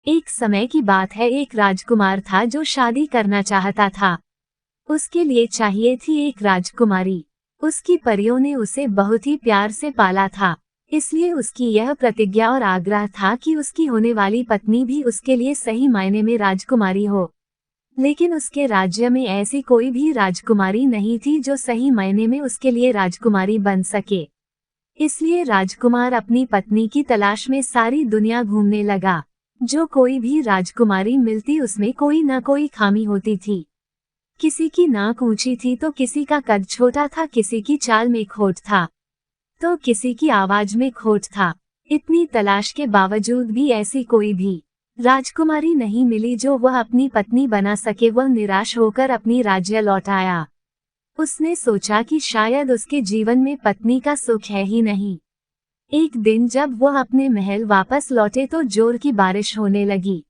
एक समय की बात है, एक राजकुमार था जो शादी करना चाहता था। उसके लिए चाहिए थी एक राजकुमारी। उसकी परियों ने उसे बहुत ही प्यार से पाला था, इसलिए उसकी यह प्रतिज्ञा और आग्रह था कि उसकी होने वाली पत्नी भी उसके लिए सही मायने में राजकुमारी हो। लेकिन उसके राज्य में ऐसी कोई भी राजकुमारी नहीं थी जो सही मायने में उसके लिए राजकुमारी बन सके। इसलिए राजकुमार अपनी पत्नी की तलाश में सारी दुनिया घूमने लगा। जो कोई भी राजकुमारी मिलती उसमें कोई न कोई खामी होती थी। किसी की नाक ऊंची थी तो किसी का कद छोटा था, किसी की चाल में खोट था तो किसी की आवाज में खोट था। इतनी तलाश के बावजूद भी ऐसी कोई भी राजकुमारी नहीं मिली जो वह अपनी पत्नी बना सके। वह निराश होकर अपनी राज्य लौट आया। उसने सोचा कि शायद उसके जीवन में पत्नी का सुख है ही नहीं। एक दिन जब वह अपने महल वापस लौटे तो जोर की बारिश होने लगी।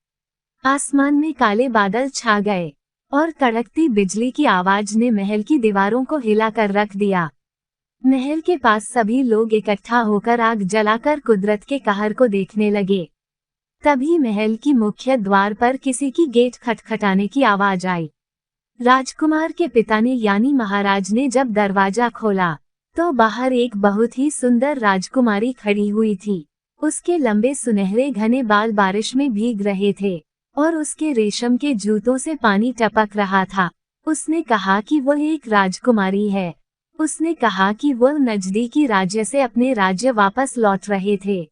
आसमान में काले बादल छा गए और कड़कती बिजली की आवाज ने महल की दीवारों को हिलाकर रख दिया। महल के पास सभी लोग इकट्ठा होकर आग जलाकर कुदरत के कहर को देखने लगे। तभी महल की मुख्य द्वार पर किसी की गेट खटखटाने की आवाज आई। राजकुमार के पिता ने यानी महाराज ने जब दरवाजा खोला तो बाहर एक बहुत ही सुंदर राजकुमारी खड़ी हुई थी। उसके लंबे सुनहरे घने बाल बारिश में भीग रहे थे और उसके रेशम के जूतों से पानी टपक रहा था। उसने कहा कि वह एक राजकुमारी है। उसने कहा कि वह नजदीकी राज्य से अपने राज्य वापस लौट रहे थे।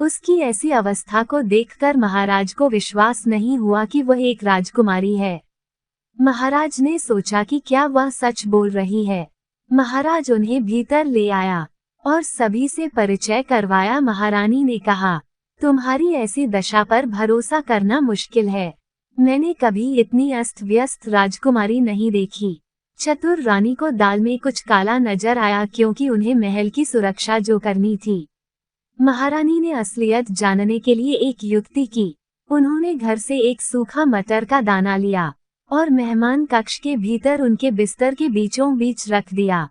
उसकी ऐसी अवस्था को देखकर महाराज को विश्वास नहीं हुआ कि वह एक राजकुमारी है। महाराज ने सोचा कि क्या वह सच बोल रही है। महाराज उन्हें भीतर ले आया और सभी से परिचय करवाया। महारानी ने कहा, तुम्हारी ऐसी दशा पर भरोसा करना मुश्किल है। मैंने कभी इतनी अस्त व्यस्त राजकुमारी नहीं देखी। चतुर रानी को दाल में कुछ काला नजर आया क्योंकि उन्हें महल की सुरक्षा जो करनी थी। महारानी ने असलियत जानने के लिए एक युक्ति की। उन्होंने घर से एक सूखा मटर का दाना लिया और मेहमान कक्ष के भीतर उनके बिस्तर के बीचों बीच रख दिया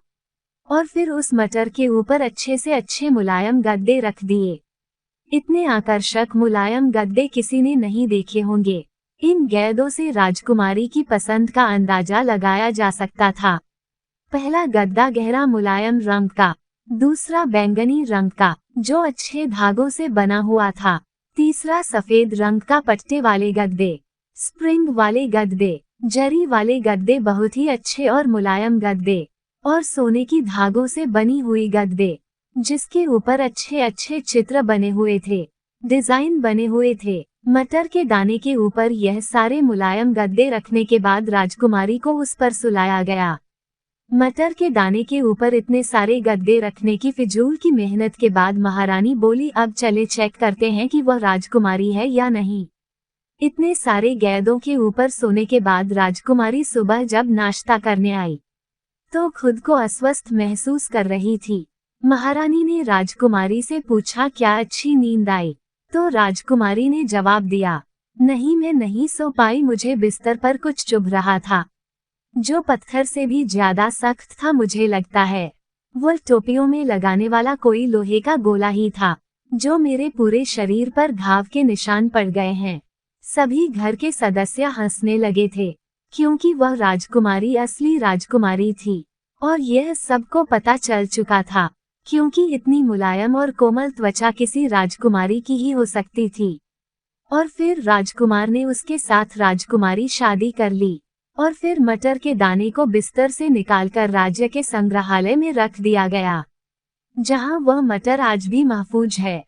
और फिर उस मटर के ऊपर अच्छे से अच्छे मुलायम गद्दे रख दिए। इतने आकर्षक मुलायम गद्दे किसी ने नहीं देखे होंगे। इन गद्दों से राजकुमारी की पसंद का अंदाजा लगाया जा सकता था। पहला गद्दा गहरा मुलायम रंग का, दूसरा बैंगनी रंग का जो अच्छे धागों से बना हुआ था, तीसरा सफेद रंग का पट्टे वाले गद्दे, स्प्रिंग वाले गद्दे, जरी वाले गद्दे, बहुत ही अच्छे और मुलायम गद्दे और सोने की धागों से बनी हुई गद्दे जिसके ऊपर अच्छे अच्छे चित्र बने हुए थे, डिजाइन बने हुए थे। मटर के दाने के ऊपर यह सारे मुलायम गद्दे रखने के बाद राजकुमारी को उस पर सुलाया गया। मटर के दाने के ऊपर इतने सारे गद्दे रखने की फिजूल की मेहनत के बाद महारानी बोली, अब चले चेक करते हैं कि वह राजकुमारी है या नहीं। इतने सारे गद्दों के ऊपर सोने के बाद राजकुमारी सुबह जब नाश्ता करने आई तो खुद को अस्वस्थ महसूस कर रही थी। महारानी ने राजकुमारी से पूछा, क्या अच्छी नींद आई? तो राजकुमारी ने जवाब दिया, नहीं, मैं नहीं सो पाई। मुझे बिस्तर पर कुछ चुभ रहा था जो पत्थर से भी ज्यादा सख्त था। मुझे लगता है वह टोपियों में लगाने वाला कोई लोहे का गोला ही था जो मेरे पूरे शरीर पर घाव के निशान पड़ गए हैं। सभी घर के सदस्य हंसने लगे थे क्योंकि वह राजकुमारी असली राजकुमारी थी और यह सबको पता चल चुका था क्योंकि इतनी मुलायम और कोमल त्वचा किसी राजकुमारी की ही हो सकती थी। और फिर राजकुमार ने उसके साथ राजकुमारी शादी कर ली और फिर मटर के दाने को बिस्तर से निकालकर राज्य के संग्रहालय में रख दिया गया, जहां वह मटर आज भी महफूज है।